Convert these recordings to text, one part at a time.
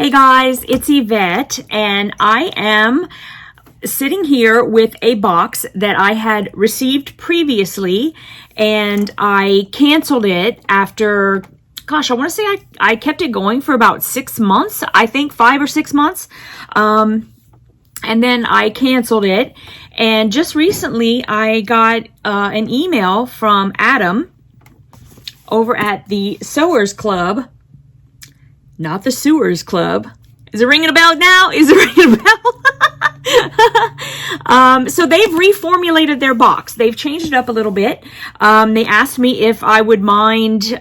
Hey guys, it's Yvette, and I am sitting here with a box that I had received previously, and I canceled it after, gosh, I want to say I kept it going for about 6 months, I think 5 or 6 months, and then I canceled it. And just recently I got an email from Adam over at the Sewers Club. Not the Sewers Club. Is it ringing a bell now? Is it ringing a bell? So they've reformulated their box. They've changed it up a little bit. They asked me if I would mind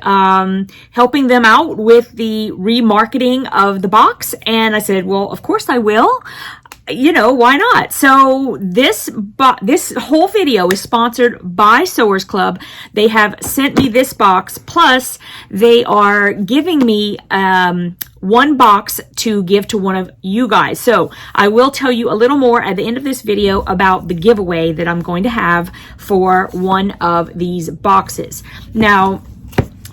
helping them out with the remarketing of the box. And I said, well, of course I will. You know, why not? So this whole video is sponsored by Sewers Club. They have sent me this box, plus they are giving me one box to give to one of you guys. So I will tell you a little more at the end of this video about the giveaway that I'm going to have for one of these boxes. Now,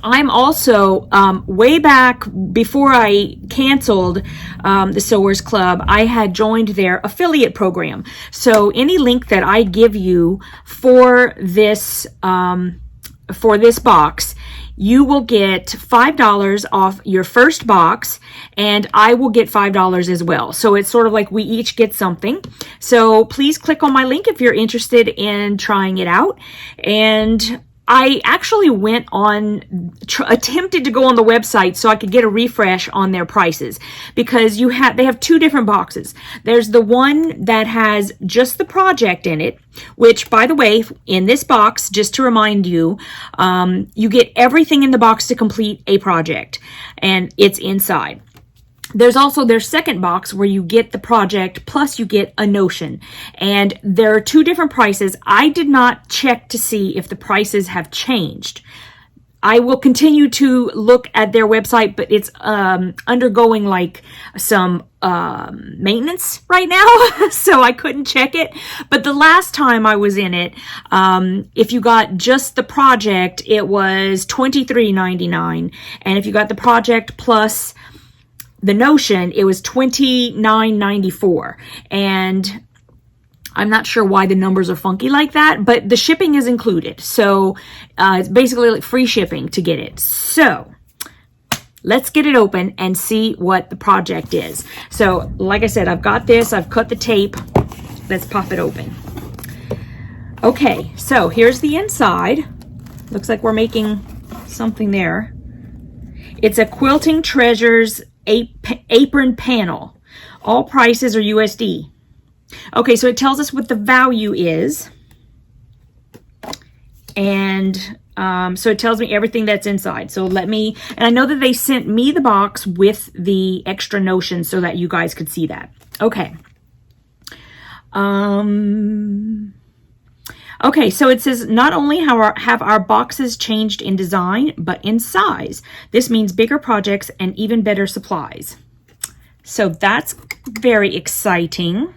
I'm also, way back before I canceled the Sewers Club, I had joined their affiliate program. So any link that I give you for this box, you will get $5 off your first box, and I will get $5 as well. So it's sort of like we each get something. So please click on my link if you're interested in trying it out. And I actually went on, attempted to go on the website so I could get a refresh on their prices, because they have two different boxes. There's the one that has just the project in it, which, by the way, in this box, just to remind you, you get everything in the box to complete a project, and it's inside. There's also their second box where you get the project plus you get a notion. And there are two different prices. I did not check to see if the prices have changed. I will continue to look at their website, but it's undergoing like some maintenance right now, so I couldn't check it. But the last time I was in it, if you got just the project, it was $23.99. And if you got the project plus the notion, it was $29.94. And I'm not sure why the numbers are funky like that, but the shipping is included. So it's basically like free shipping to get it. So let's get it open and see what the project is. So like I said, I've got this, I've cut the tape. Let's pop it open. Okay, so here's the inside. Looks like we're making something there. It's a Quilting Treasures apron panel. All prices are USD. Okay, so it tells us what the value is. And so it tells me everything that's inside. So and I know that they sent me the box with the extra notion so that you guys could see that. Okay. Okay, so it says, not only have our boxes changed in design, but in size. This means bigger projects and even better supplies. So that's very exciting.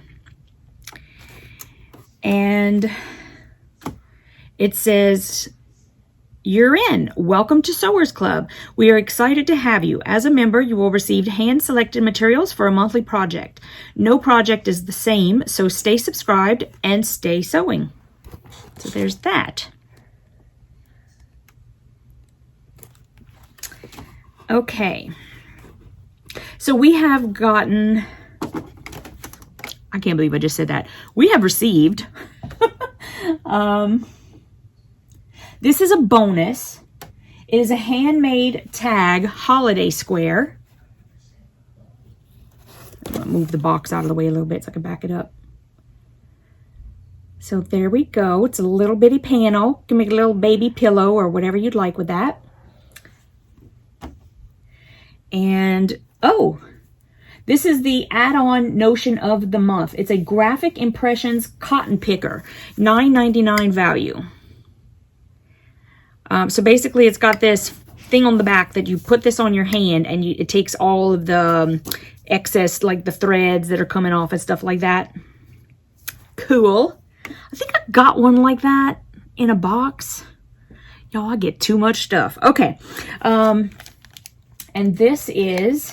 And it says, you're in. Welcome to Sewers Club. We are excited to have you. As a member, you will receive hand-selected materials for a monthly project. No project is the same, so stay subscribed and stay sewing. So there's that. Okay. So we have gotten, I can't believe I just said that. We have received, this is a bonus. It is a handmade tag holiday square. I'm going to move the box out of the way a little bit so I can back it up. So there we go. It's a little bitty panel. You can make a little baby pillow or whatever you'd like with that. And, oh, this is the add-on notion of the month. It's a Graphic Impressions cotton picker, $9.99 value. So basically it's got this thing on the back that you put this on your hand, and it takes all of the excess, like the threads that are coming off and stuff like that. Cool. I think I got one like that in a box. Y'all, I get too much stuff. Okay. And this is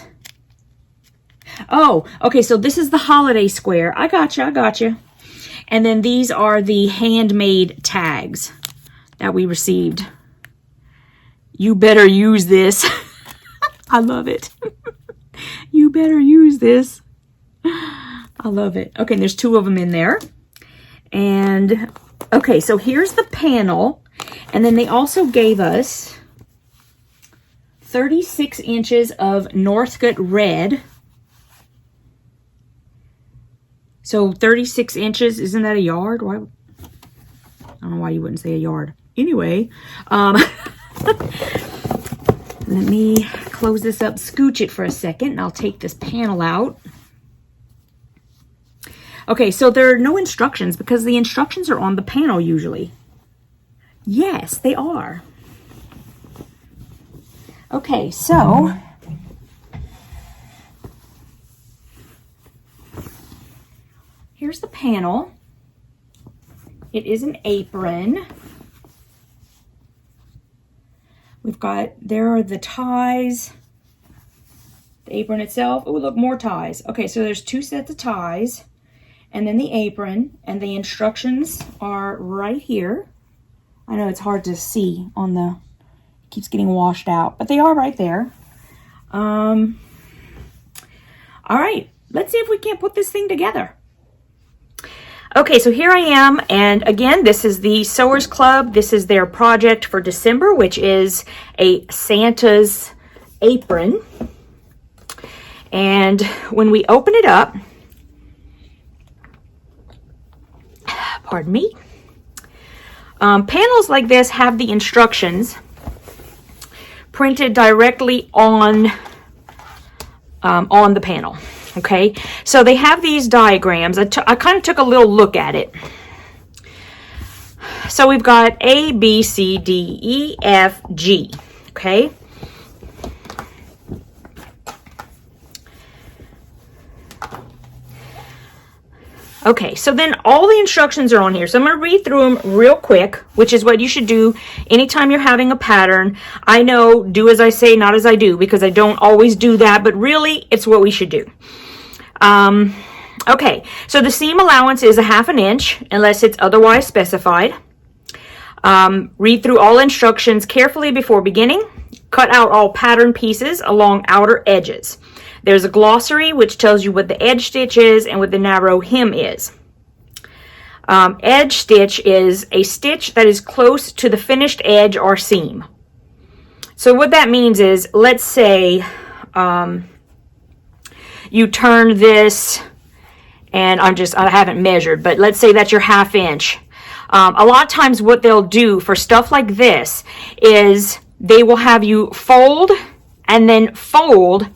Oh, okay, so this is the holiday square. I got you, I got you. And then these are the handmade tags that we received. You better use this. I love it. You better use this. I love it. Okay, and there's 2 of them in there. And, okay, so here's the panel. And then they also gave us 36 inches of Northcote red. So 36 inches, isn't that a yard? Why? I don't know why you wouldn't say a yard. Anyway, let me close this up, scooch it for a second, and I'll take this panel out. Okay, so there are no instructions because the instructions are on the panel usually. Yes, they are. Okay, so here's the panel. It is an apron. We've got, there are the ties, the apron itself. Oh, look, more ties. Okay, so there's 2 sets of ties, and then the apron, and the instructions are right here. I know it's hard to see on the, it keeps getting washed out, but they are right there. All right, let's see if we can't put this thing together. Okay, so here I am, and again, this is the Sewers Club. This is their project for December, which is a Santa's apron. And when we open it up, pardon me, panels like this have the instructions printed directly on the panel. Okay, so they have these diagrams. I kind of took a little look at it. So we've got A, B, C, D, E, F, G. Okay. Okay, so then all the instructions are on here. So I'm going to read through them real quick, which is what you should do anytime you're having a pattern. I know, do as I say, not as I do, because I don't always do that, but really, it's what we should do. Okay, so the seam allowance is 1/2 inch, unless it's otherwise specified. Read through all instructions carefully before beginning. Cut out all pattern pieces along outer edges. There's a glossary which tells you what the edge stitch is and what the narrow hem is. Edge stitch is a stitch that is close to the finished edge or seam. So what that means is, let's say you turn this, and I haven't measured, but let's say that's your 1/2 inch. A lot of times what they'll do for stuff like this is they will have you fold and then fold,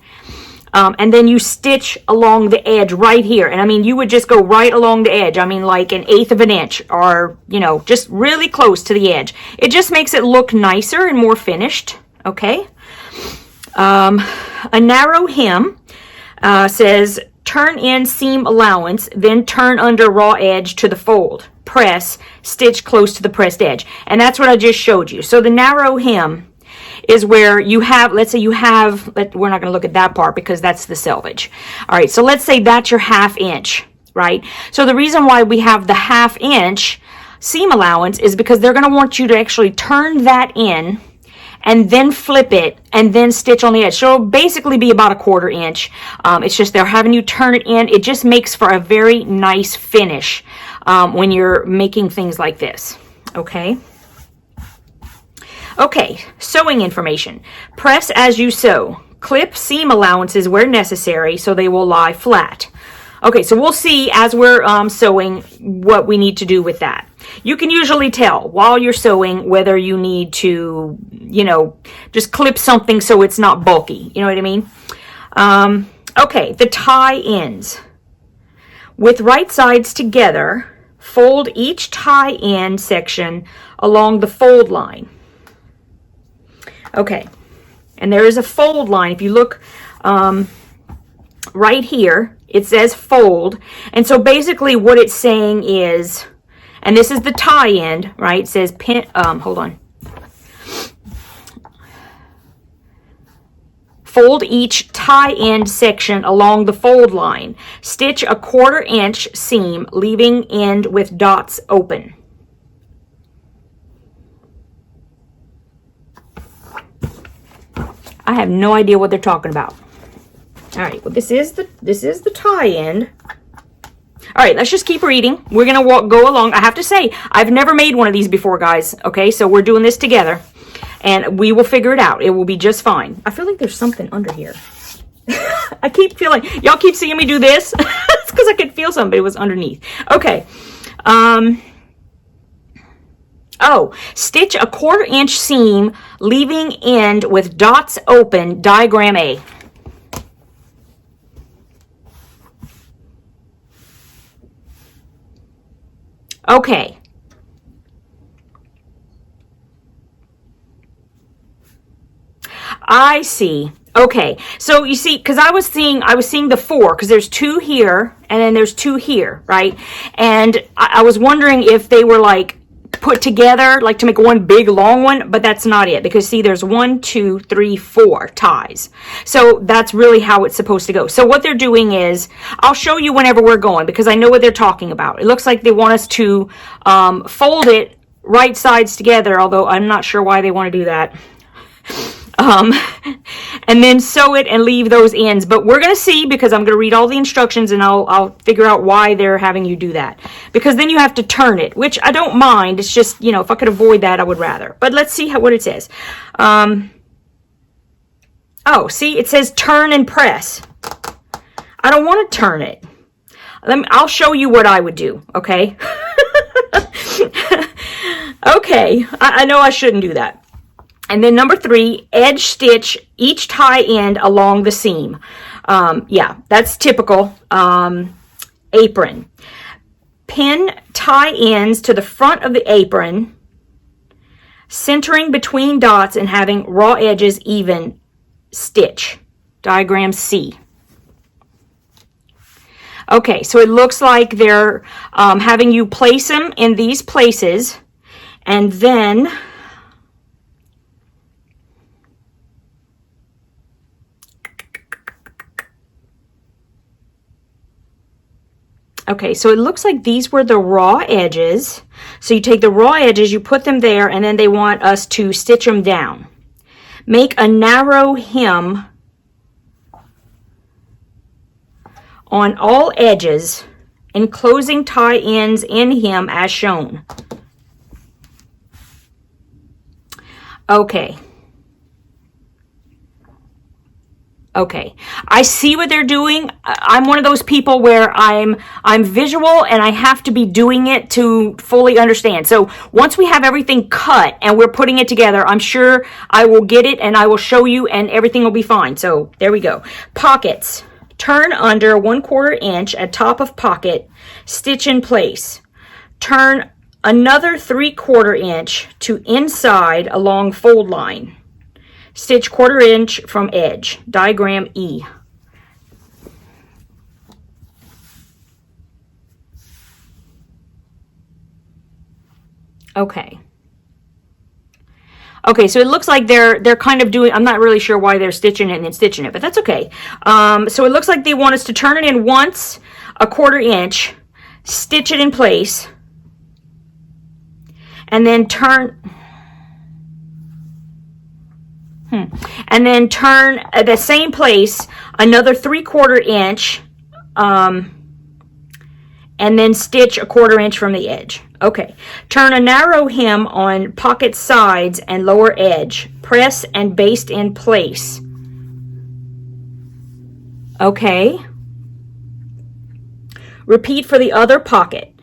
and then you stitch along the edge right here. And I mean, you would just go right along the edge. I mean, like 1/8 of an inch, or, you know, just really close to the edge. It just makes it look nicer and more finished. Okay. A narrow hem says turn in seam allowance, then turn under raw edge to the fold. Press, stitch close to the pressed edge. And that's what I just showed you. So the narrow hem is where you have, let's say you have, we're not going to look at that part because that's the selvage. All right, so let's say that's your 1/2 inch, right? So the reason why we have the 1/2 inch seam allowance is because they're going to want you to actually turn that in and then flip it and then stitch on the edge. So it'll basically be about 1/4 inch. It's just they're having you turn it in. It just makes for a very nice finish when you're making things like this, okay? Okay, sewing information. Press as you sew. Clip seam allowances where necessary so they will lie flat. Okay, so we'll see as we're sewing what we need to do with that. You can usually tell while you're sewing whether you need to, you know, just clip something so it's not bulky. You know what I mean? Okay, the tie ends. With right sides together, fold each tie end section along the fold line. Okay, and there is a fold line. If you look right here, it says fold. And so basically what it's saying is, and this is the tie end, right? It says hold on. Fold each tie end section along the fold line. Stitch a 1/4 inch seam, leaving end with dots open. I have no idea what they're talking about. All right, well, this is the tie end. All right, let's just keep reading. We're gonna go along. I have to say, I've never made one of these before, guys. Okay, so we're doing this together, and we will figure it out. It will be just fine. I feel like there's something under here. I keep feeling, y'all keep seeing me do this. It's because I could feel something. It was underneath. Okay. Oh, stitch a 1/4 inch seam, leaving end with dots open, diagram A. Okay. I see. Okay. So you see, because I was seeing the 4, because there's 2 here and then there's 2 here, right? And I was wondering if they were like put together like to make one big long one, but that's not it, because see, there's 1, 2, 3, 4 ties. So that's really how it's supposed to go. So what they're doing is, I'll show you whenever we're going, because I know what they're talking about. It looks like they want us to fold it right sides together, although I'm not sure why they want to do that. And then sew it and leave those ends. But we're going to see, because I'm going to read all the instructions and I'll figure out why they're having you do that. Because then you have to turn it, which I don't mind. It's just, you know, if I could avoid that, I would rather. But let's see what it says. Oh, see, it says turn and press. I don't want to turn it. I'll show you what I would do, okay? Okay, I know I shouldn't do that. And then number 3, edge stitch each tie end along the seam. Yeah, that's typical. Apron. Pin tie ends to the front of the apron, centering between dots and having raw edges even. Stitch. Diagram C. Okay, so it looks like they're having you place them in these places, and then okay, so it looks like these were the raw edges. So you take the raw edges, you put them there, and then they want us to stitch them down. Make a narrow hem on all edges, enclosing tie ends in hem as shown. Okay. Okay, I see what they're doing. I'm one of those people where I'm visual and I have to be doing it to fully understand. So once we have everything cut and we're putting it together, I'm sure I will get it and I will show you and everything will be fine. So there we go. Pockets. Turn under 1/4 inch at top of pocket, stitch in place. Turn another 3/4 inch to inside along fold line. Stitch 1/4 inch from edge. Diagram E. Okay. Okay, so it looks like they're kind of doing, I'm not really sure why they're stitching it and then stitching it, but that's okay. So it looks like they want us to turn it in once, 1/4 inch, stitch it in place, and then turn... And then turn at the same place another 3/4 inch, and then stitch 1/4 inch from the edge. Okay. Turn a narrow hem on pocket sides and lower edge. Press and baste in place. Okay. Repeat for the other pocket.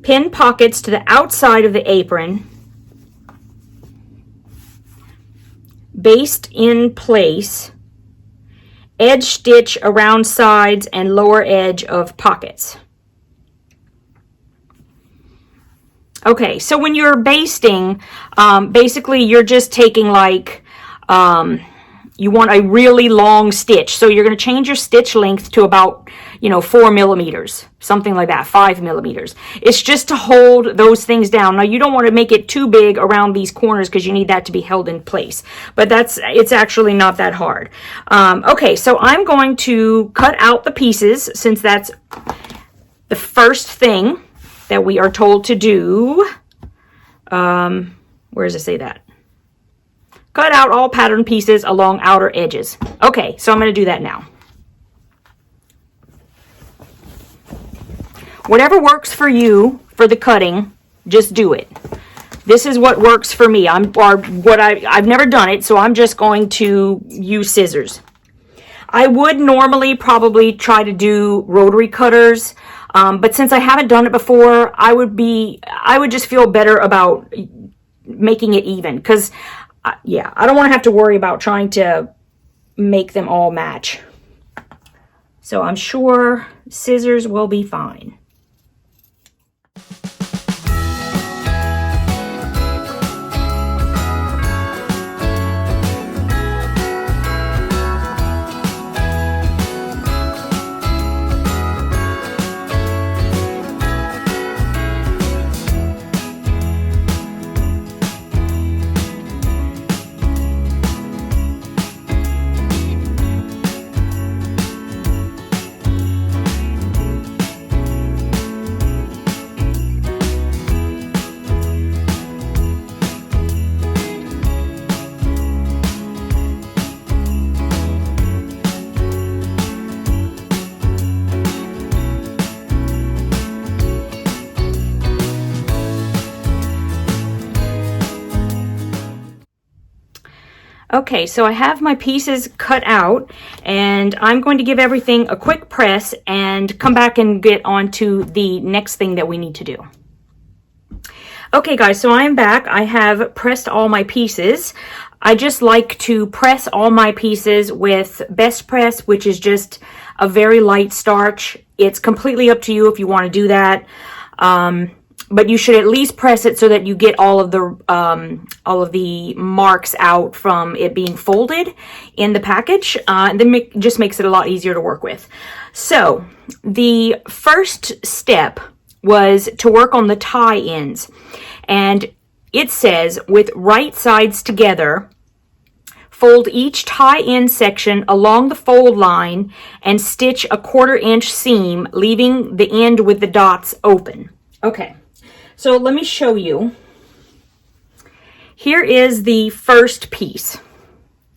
Pin pockets to the outside of the apron. Baste in place, edge stitch around sides and lower edge of pockets. Okay, so when you're basting, basically you're just taking like you want a really long stitch. So you're going to change your stitch length to about, 4 millimeters, something like that, 5 millimeters. It's just to hold those things down. Now, you don't want to make it too big around these corners because you need that to be held in place. But it's actually not that hard. Okay, so I'm going to cut out the pieces since that's the first thing that we are told to do. Where does it say that? Cut out all pattern pieces along outer edges. Okay, so I'm going to do that now. Whatever works for you for the cutting, just do it. This is what works for me. I've never done it, so I'm just going to use scissors. I would normally probably try to do rotary cutters, but since I haven't done it before, I would just feel better about making it even, because yeah, I don't want to have to worry about trying to make them all match. So I'm sure scissors will be fine. Okay, so I have my pieces cut out, and I'm going to give everything a quick press and come back and get on to the next thing that we need to do. Okay guys, so I am back. I have pressed all my pieces. I just like to press all my pieces with Best Press, which is just a very light starch. It's completely up to you if you want to do that. But you should at least press it so that you get all of the marks out from it being folded in the package. And then just makes it a lot easier to work with. So the first step was to work on the tie ends, and it says, with right sides together, fold each tie end section along the fold line and stitch a 1/4 inch seam, leaving the end with the dots open. Okay. So let me show you. Here is the first piece,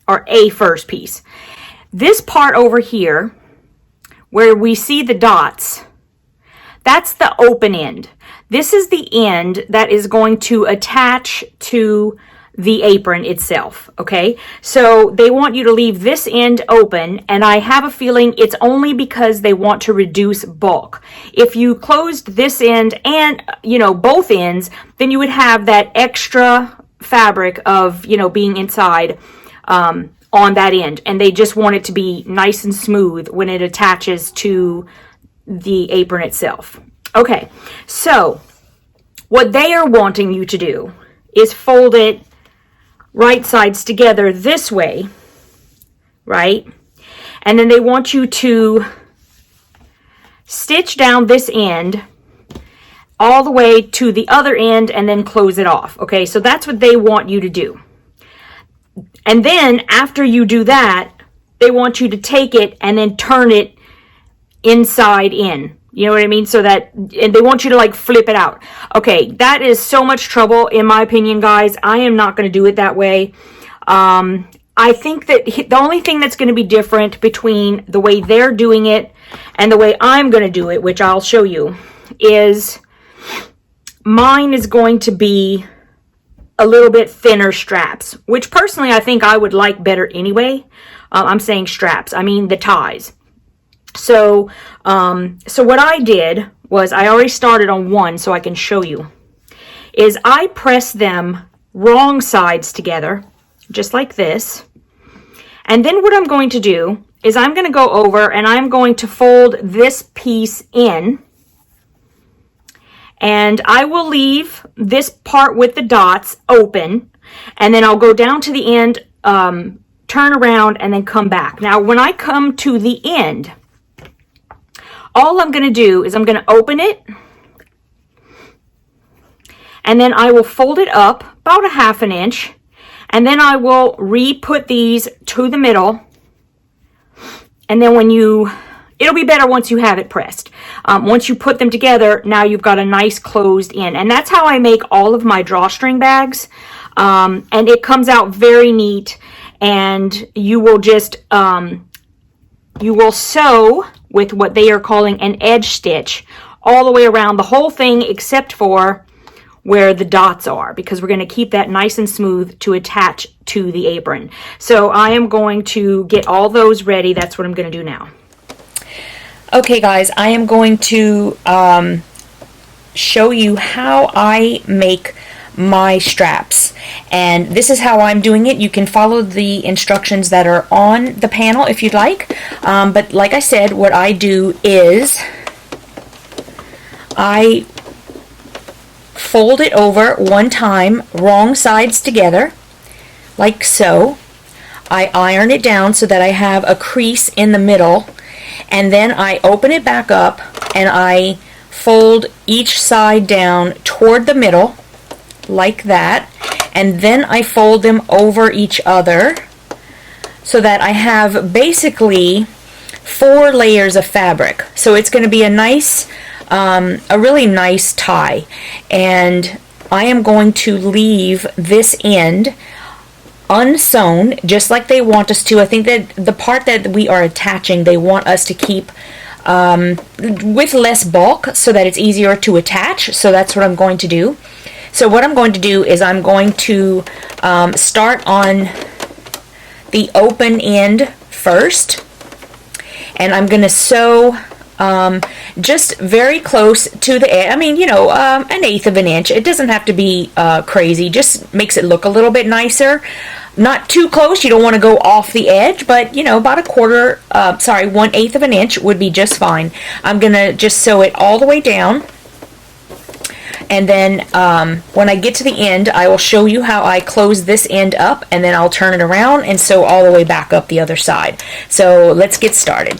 or a first piece. This part over here, where we see the dots, that's the open end. This is the end that is going to attach to the apron itself, okay? So they want you to leave this end open, and I have a feeling it's only because they want to reduce bulk. If you closed this end and, both ends, then you would have that extra fabric of, being inside on that end, and they just want it to be nice and smooth when it attaches to the apron itself. Okay, so what they are wanting you to do is fold it right sides together this way, right? And then they want you to stitch down this end all the way to the other end and then close it off. Okay, so that's what they want you to do. And then after you do that, they want you to take it and then turn it inside in. You know what I mean? So that, and they want you to like flip it out. Okay, that is so much trouble in my opinion, guys. I am not going to do it that way. I think that the only thing that's going to be different between the way they're doing it and the way I'm going to do it, which I'll show you, is mine is going to be a little bit thinner straps, which personally I think I would like better anyway. I'm saying straps, I mean the ties. So what I did was, I already started on one so I can show you, is I press them wrong sides together, just like this. And then what I'm going to do is I'm going to go over and I'm going to fold this piece in. And I will leave this part with the dots open. And then I'll go down to the end, turn around, and then come back. Now, when I come to the end, all I'm going to do is I'm going to open it, and then I will fold it up about a 1/2 inch, and then I will re-put these to the middle, and then it'll be better once you have it pressed. Once you put them together, now you've got a nice closed end. And that's how I make all of my drawstring bags. And it comes out very neat. And you will just, you will sew with what they are calling an edge stitch all the way around the whole thing except for where the dots are, because we're going to keep that nice and smooth to attach to the apron. So I am going to get all those ready. That's what I'm going to do now. Okay guys, I am going to show you how I make my straps, and this is how I'm doing it. You can follow the instructions that are on the panel if you'd like, but like I said, what I do is I fold it over one time, wrong sides together, like so. I iron it down so that I have a crease in the middle, and then I open it back up and I fold each side down toward the middle like that, and then I fold them over each other so that I have basically 4 layers of fabric. So it's going to be a nice, a really nice tie, and I am going to leave this end unsewn just like they want us to. I think that the part that we are attaching, they want us to keep with less bulk so that it's easier to attach. So that's what I'm going to do. So what I'm going to do is I'm going to start on the open end first, and I'm going to sew just very close to the edge. I mean, you know, 1/8 of an inch. It doesn't have to be crazy, just makes it look a little bit nicer. Not too close, you don't want to go off the edge, but you know, about 1/8 of an inch would be just fine. I'm going to just sew it all the way down, and then when I get to the end, I will show you how I close this end up, and then I'll turn it around and sew all the way back up the other side. So let's get started.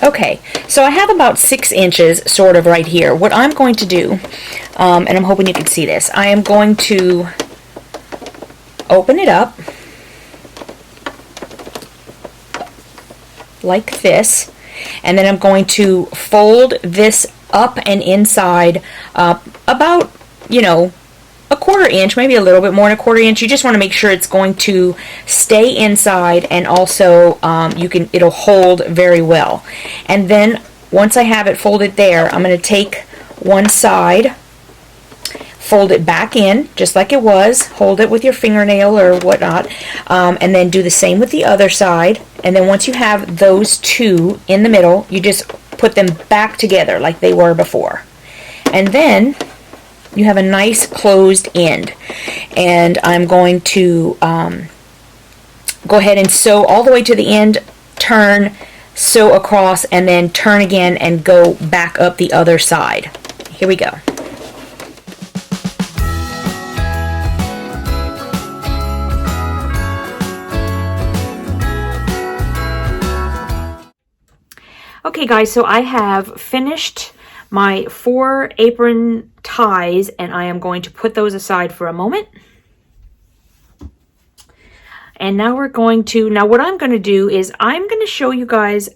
Okay, so I have about 6 inches sort of right here. What I'm going to do, and I'm hoping you can see this, I am going to open it up like this, and then I'm going to fold this up and inside about, you know, 1/4 inch, maybe a little bit more than 1/4 inch. You just want to make sure it's going to stay inside, and also it'll hold very well. And then once I have it folded there, I'm going to take one side, fold it back in just like it was, hold it with your fingernail or whatnot, and then do the same with the other side. And then once you have those two in the middle, you just put them back together like they were before. And then you have a nice closed end, and I'm going to go ahead and sew all the way to the end, turn, sew across, and then turn again and go back up the other side. Here we go. Okay guys, so I have finished my 4 apron ties, and I am going to put those aside for a moment. And now what I'm going to do is I'm going to show you guys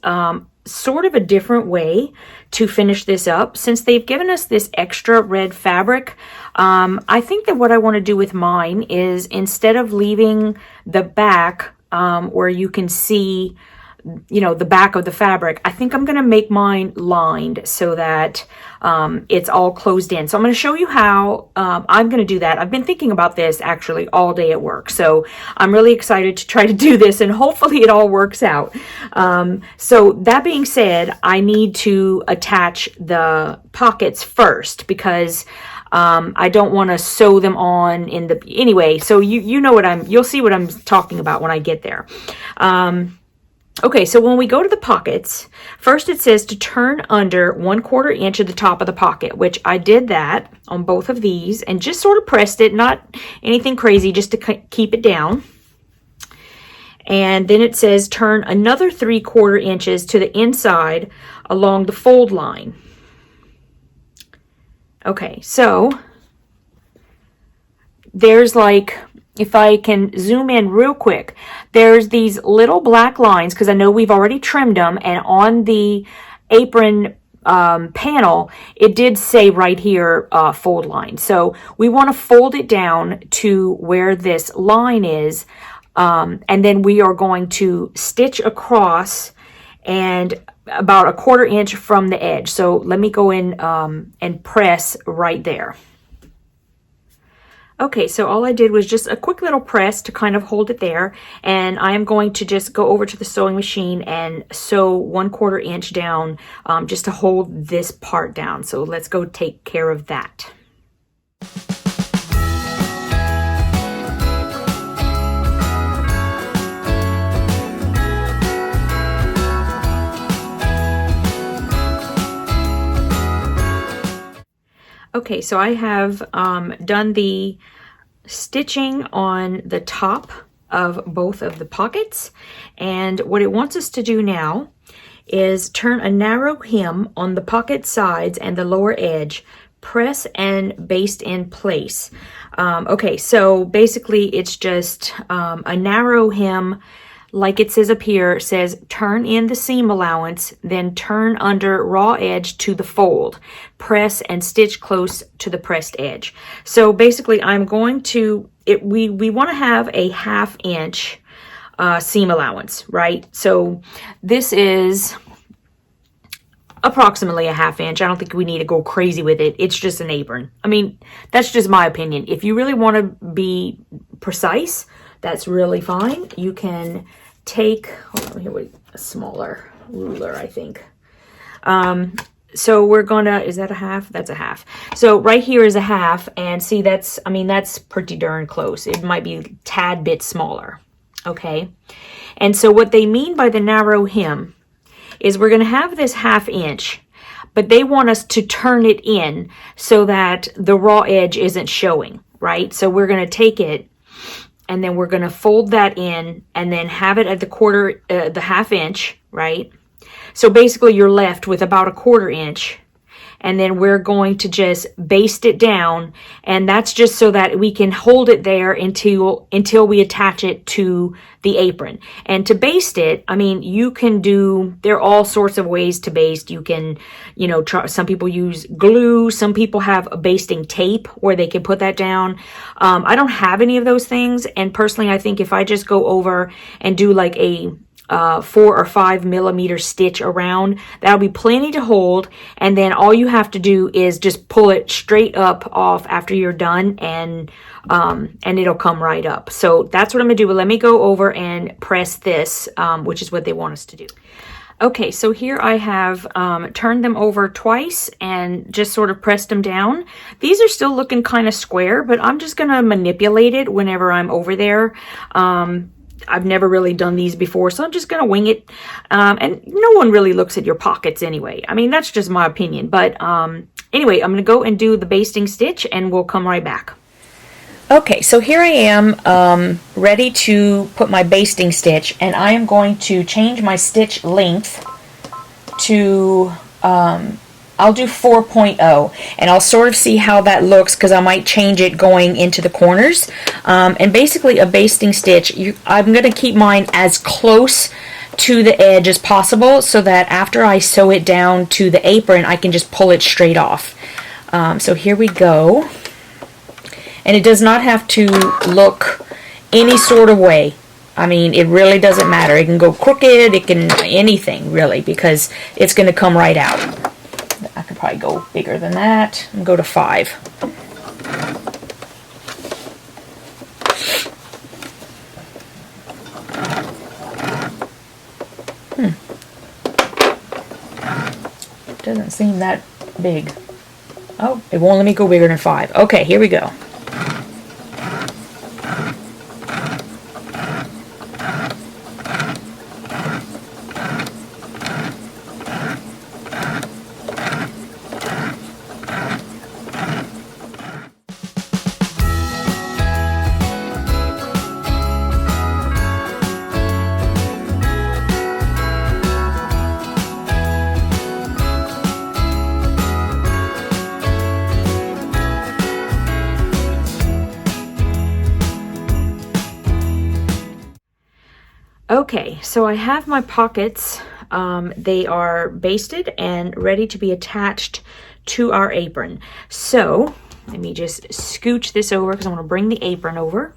sort of a different way to finish this up. Since they've given us this extra red fabric, I think that what I want to do with mine is, instead of leaving the back where you can see, you know, the back of the fabric, I think I'm going to make mine lined so that it's all closed in. So I'm going to show you how I'm going to do that. I've been thinking about this actually all day at work, so I'm really excited to try to do this, and hopefully it all works out. So that being said, I need to attach the pockets first, because I don't want to sew them on in the, anyway, so you know what you'll see what I'm talking about when I get there. Okay, so when we go to the pockets, first it says to turn under 1/4 inch at the top of the pocket, which I did that on both of these and just sort of pressed it, not anything crazy, just to keep it down. And then it says turn another 3/4 inches to the inside along the fold line. Okay, so there's like, if I can zoom in real quick, there's these little black lines because I know we've already trimmed them, and on the apron panel, it did say right here, fold line. So we want to fold it down to where this line is, and then we are going to stitch across and about 1/4 inch from the edge. So let me go in and press right there. Okay, so all I did was just a quick little press to kind of hold it there, and I am going to just go over to the sewing machine and sew 1/4 inch down just to hold this part down. So let's go take care of that. Okay, so I have done the stitching on the top of both of the pockets, and what it wants us to do now is turn a narrow hem on the pocket sides and the lower edge, press and baste in place. Okay, so basically it's just a narrow hem, like it says up here, says turn in the seam allowance, then turn under raw edge to the fold, press and stitch close to the pressed edge. So basically I'm going to, we want to have a 1/2 inch seam allowance, right? So this is approximately a 1/2 inch. I don't think we need to go crazy with it. It's just an apron. I mean, that's just my opinion. If you really want to be precise, that's really fine. You can take, hold on, here, wait, a smaller ruler, I think. So we're gonna, is that a 1/2? That's a 1/2. So right here is a 1/2, and see, that's, I mean, that's pretty darn close. It might be a tad bit smaller, okay? And so what they mean by the narrow hem is we're gonna have this 1/2 inch, but they want us to turn it in so that the raw edge isn't showing, right? So we're gonna take it, and then we're going to fold that in and then have it at the 1/2 inch, right? So basically you're left with about a 1/4 inch, and then we're going to just baste it down, and that's just so that we can hold it there until we attach it to the apron. And to baste it, I mean, you can do, there are all sorts of ways to baste. You can, you know, some people use glue, some people have a basting tape where they can put that down. I don't have any of those things, and personally I think if I just go over and do like a 4 or 5 millimeter stitch around, that'll be plenty to hold, and then all you have to do is just pull it straight up off after you're done, and it'll come right up. So that's what I'm gonna do. But let me go over and press this, which is what they want us to do. Okay, so here I have turned them over twice and just sort of pressed them down. These are still looking kind of square, but I'm just gonna manipulate it whenever I'm over there. I've never really done these before, so I'm just going to wing it. And no one really looks at your pockets anyway. I mean, that's just my opinion. But anyway, I'm going to go and do the basting stitch, and we'll come right back. Okay, so here I am ready to put my basting stitch, and I am going to change my stitch length to I'll do 4.0, and I'll sort of see how that looks, because I might change it going into the corners. And basically a basting stitch, I'm going to keep mine as close to the edge as possible, so that after I sew it down to the apron, I can just pull it straight off. So here we go. And it does not have to look any sort of way. I mean, it really doesn't matter. It can go crooked, it can, anything really, because it's going to come right out. I could probably go bigger than that and go to 5. Doesn't seem that big. Oh, it won't let me go bigger than 5. Okay, here we go. Okay, so I have my pockets. They are basted and ready to be attached to our apron. So let me just scooch this over because I want to bring the apron over.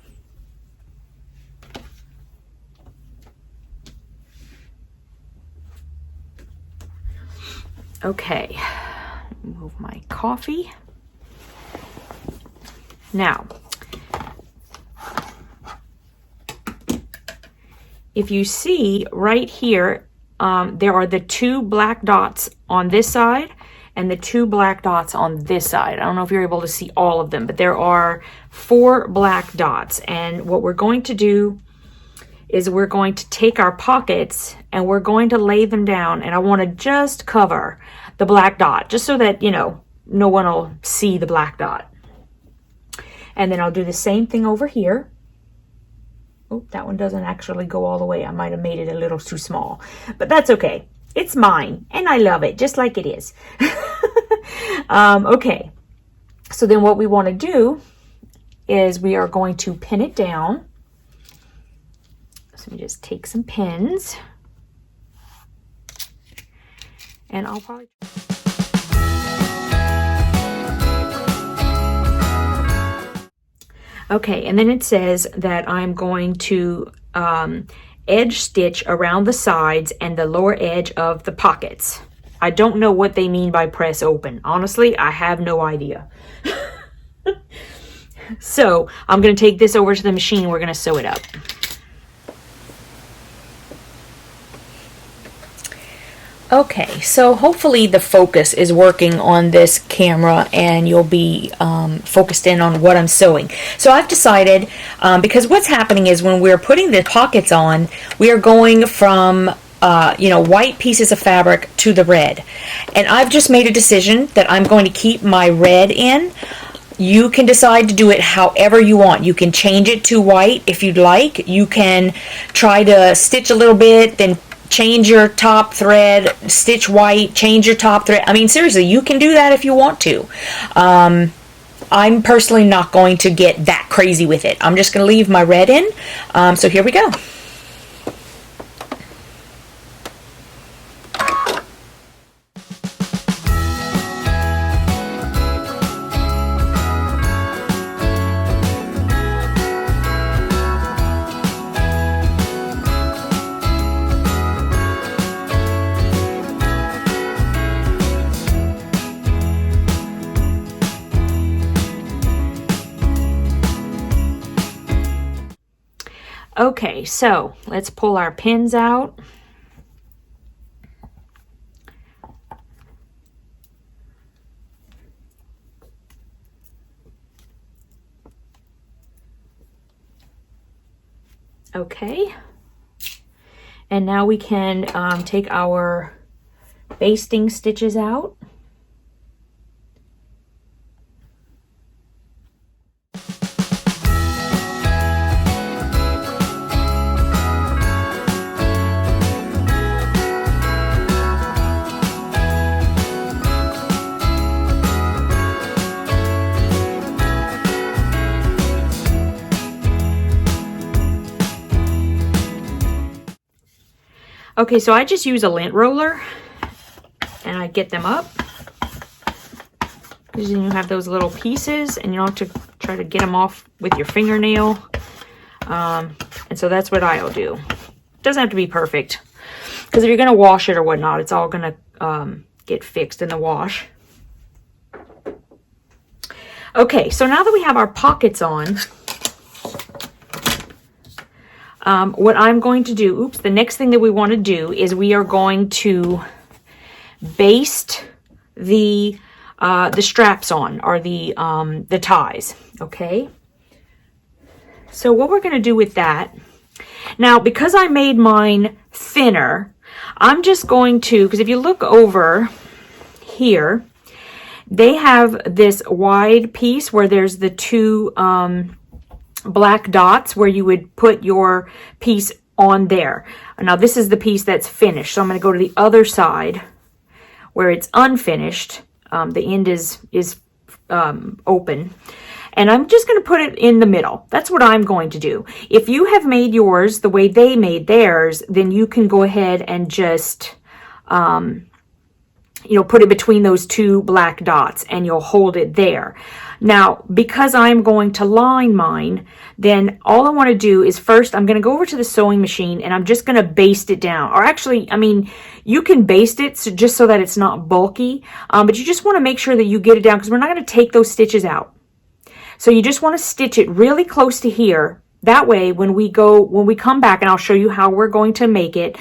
Okay, move my coffee. Now, if you see right here, there are the 2 black dots on this side and the 2 black dots on this side. I don't know if you're able to see all of them, but there are 4 black dots. And what we're going to do is we're going to take our pockets and we're going to lay them down. And I want to just cover the black dot, just so that, you know, no one will see the black dot. And then I'll do the same thing over here. Oh, that one doesn't actually go all the way. I might have made it a little too small, but that's okay. It's mine and I love it just like it is. Okay, so then what we want to do is we are going to pin it down. So we just take some pins and I'll probably... Okay, and then it says that I'm going to edge stitch around the sides and the lower edge of the pockets. I don't know what they mean by press open. Honestly, I have no idea. So I'm going to take this over to the machine. We're going to sew it up. Okay, so hopefully the focus is working on this camera and you'll be focused in on what I'm sewing. So I've decided, because what's happening is when we're putting the pockets on, we are going from you know, white pieces of fabric to the red. And I've just made a decision that I'm going to keep my red in. You can decide to do it however you want. You can change it to white if you'd like. You can try to stitch a little bit, then change your top thread, stitch white, change your top thread. I mean, seriously, you can do that if you want to. I'm personally not going to get that crazy with it. I'm just going to leave my red in. So here we go. Okay, so let's pull our pins out. Okay, and now we can take our basting stitches out. Okay, so I just use a lint roller and I get them up. Because then you have those little pieces and you don't have to try to get them off with your fingernail. And so that's what I'll do. It doesn't have to be perfect. Because if you're going to wash it or whatnot, it's all going to get fixed in the wash. Okay, so now that we have our pockets on, what I'm going to do, the next thing that we want to do is we are going to baste the straps on, or the ties, okay? So what we're going to do with that, now because I made mine thinner, I'm just going to, because if you look over here, they have this wide piece where there's the 2 black dots where you would put your piece on there. Now this is the piece that's finished, so I'm going to go to the other side where it's unfinished. The end is open, And I'm just going to put it in the middle. That's what I'm going to do. If you have made yours the way they made theirs, then you can go ahead and just, you know, put it between those two black dots and you'll hold it there. Now, because I'm going to line mine, then all I want to do is first, I'm going to go over to the sewing machine and I'm just going to baste it down. Or actually, I mean, you can baste it just so that it's not bulky, but you just want to make sure that you get it down because we're not going to take those stitches out. So you just want to stitch it really close to here. That way, when we come back, and I'll show you how we're going to make it,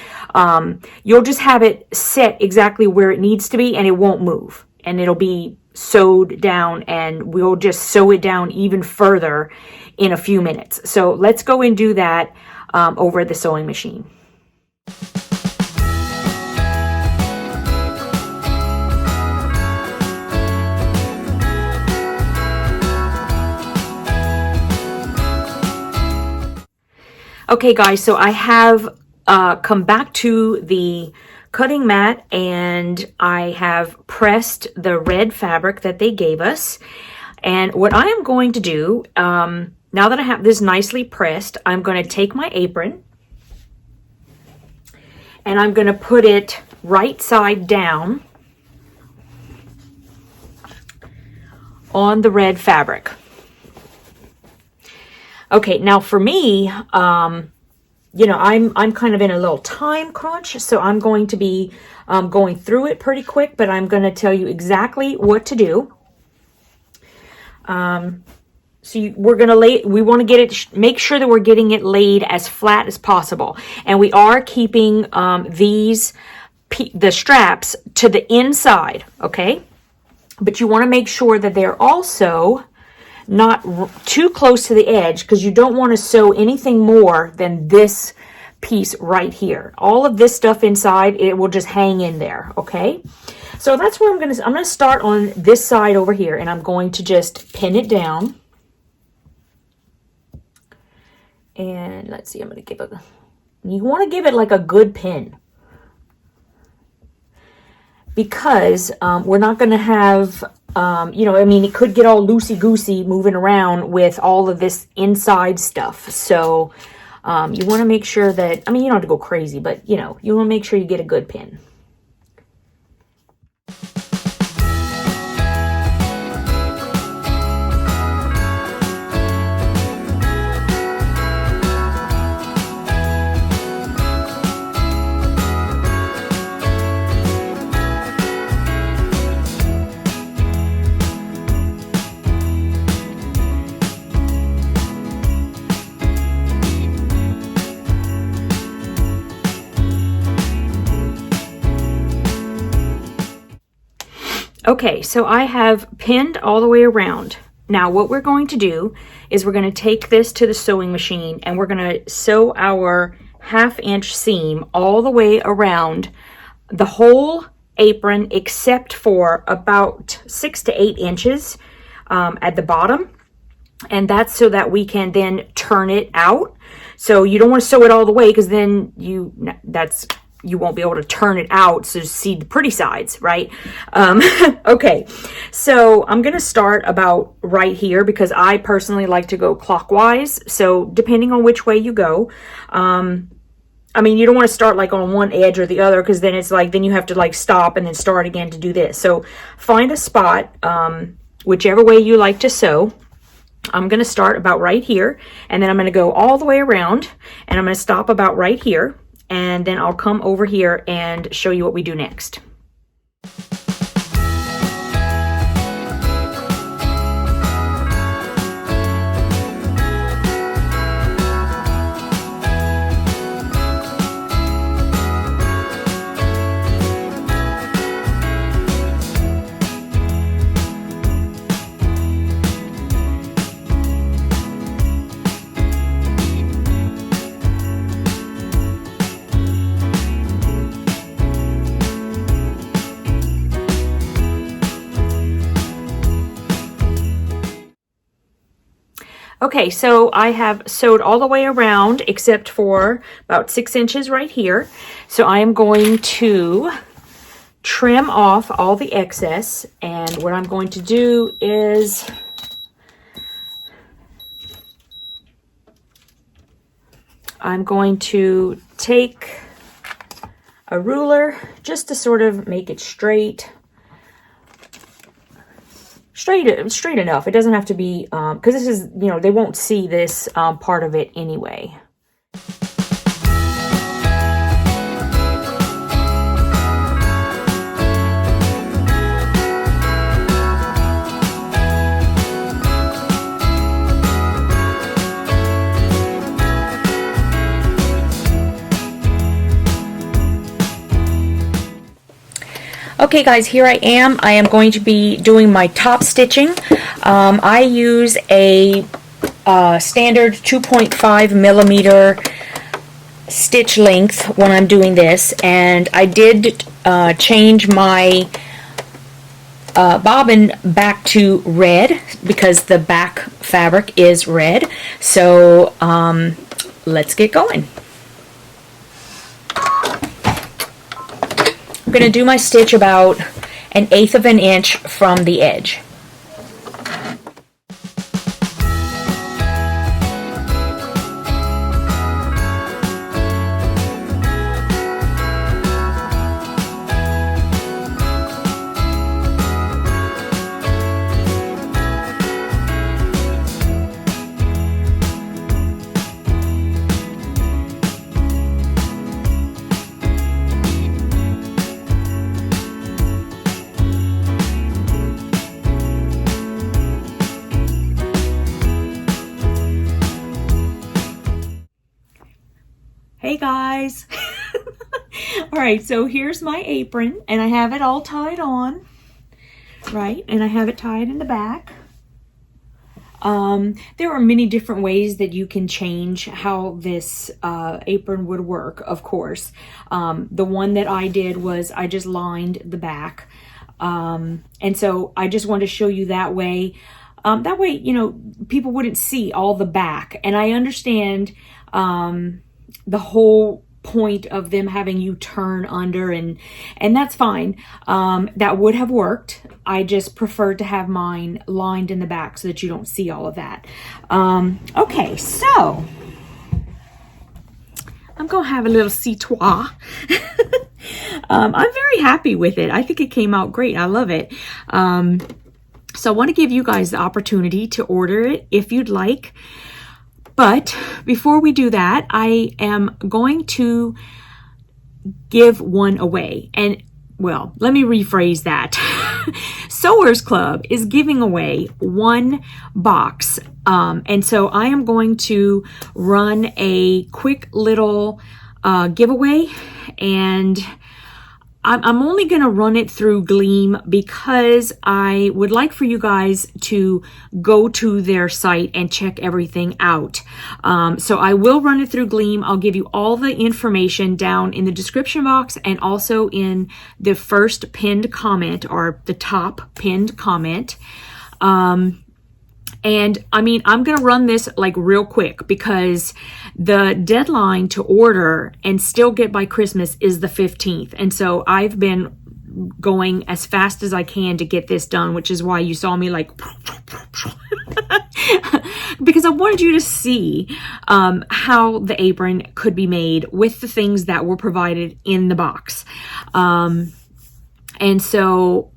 you'll just have it set exactly where it needs to be and it won't move. And it'll be sewed down and we'll just sew it down even further in a few minutes. So let's go and do that over at the sewing machine. Okay guys, so I have come back to the cutting mat and I have pressed the red fabric that they gave us. And what I am going to do, now that I have this nicely pressed, I'm going to take my apron and I'm going to put it right side down on the red fabric. Okay, now for me, you know, I'm kind of in a little time crunch, so I'm going to be going through it pretty quick, but I'm going to tell you exactly what to do. We're going to we want to get it, make sure that we're getting it laid as flat as possible. And we are keeping the straps to the inside, okay? But you want to make sure that they're also not too close to the edge because you don't want to sew anything more than this piece right here. All of this stuff inside, it will just hang in there, okay? So that's where I'm going to start on this side over here and I'm going to just pin it down. And let's see, I'm going to give it, you want to give it like a good pin because we're not going to have you know, I mean, it could get all loosey-goosey moving around with all of this inside stuff. So you want to make sure that, I mean, you don't have to go crazy, but, you know, you want to make sure you get a good pin. Okay, so I have pinned all the way around. Now what we're going to do is we're going to take this to the sewing machine and we're going to sew our 1/2 inch seam all the way around the whole apron except for about 6 to 8 inches at the bottom. And that's so that we can then turn it out. So you don't want to sew it all the way because then you won't be able to turn it out so to see the pretty sides, right? Okay, so I'm going to start about right here because I personally like to go clockwise. So depending on which way you go, I mean, you don't want to start like on one edge or the other because then it's like, then you have to like stop and then start again to do this. So find a spot, whichever way you like to sew. I'm going to start about right here and then I'm going to go all the way around and I'm going to stop about right here. And then I'll come over here and show you what we do next. Okay, so I have sewed all the way around except for about 6 inches right here. So I am going to trim off all the excess, and what I'm going to do is I'm going to take a ruler just to sort of make it straight enough. It doesn't have to be, because this is, you know, they won't see this part of it anyway. Okay guys, here I am. I am going to be doing my top stitching. I use a standard 2.5 millimeter stitch length when I'm doing this, and I did change my bobbin back to red because the back fabric is red. So let's get going. I'm going to do my stitch about 1/8 of an inch from the edge. Hey guys! Alright, so here's my apron, and I have it all tied on, right? And I have it tied in the back. There are many different ways that you can change how this apron would work, of course. The one that I did was I just lined the back. And so I just wanted to show you that way. That way, you know, people wouldn't see all the back. And I understand the whole point of them having you turn under, and that's fine. That would have worked. I just preferred to have mine lined in the back so that you don't see all of that. Okay, so I'm gonna have a little citoyen. I'm very happy with it. I think it came out great. I love it. So I want to give you guys the opportunity to order it if you'd like. But before we do that, I am going to give one away. And, well, let me rephrase that. Sewers Club is giving away one box. And so I am going to run a quick little giveaway. And I'm only going to run it through Gleam because I would like for you guys to go to their site and check everything out. So I will run it through Gleam. I'll give you all the information down in the description box and also in the first pinned comment, or the top pinned comment. And I mean, I'm going to run this like real quick because the deadline to order and still get by Christmas is the 15th. And so I've been going as fast as I can to get this done, which is why you saw me like, because I wanted you to see how the apron could be made with the things that were provided in the box. And so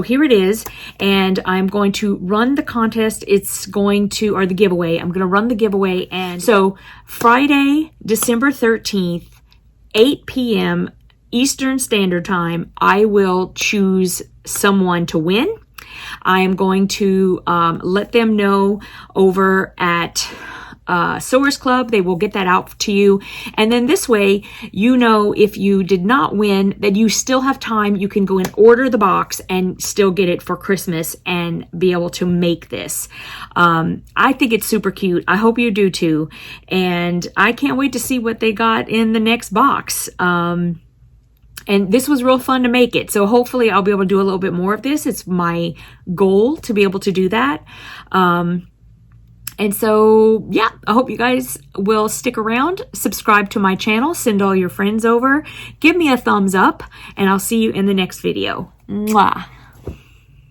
here it is, and I'm going to run the contest. It's going to, or the giveaway. I'm going to run the giveaway. And so Friday, December 13th, 8 p.m. Eastern Standard Time, I will choose someone to win. I am going to let them know over at Sewers Club. They will get that out to you, and then this way, you know, if you did not win, that you still have time. You can go and order the box and still get it for Christmas and be able to make this. I think it's super cute. I hope you do too, and I can't wait to see what they got in the next box. And this was real fun to make it. So hopefully I'll be able to do a little bit more of this. It's my goal to be able to do that. And so, yeah, I hope you guys will stick around, subscribe to my channel, send all your friends over, give me a thumbs up, and I'll see you in the next video. Mwah.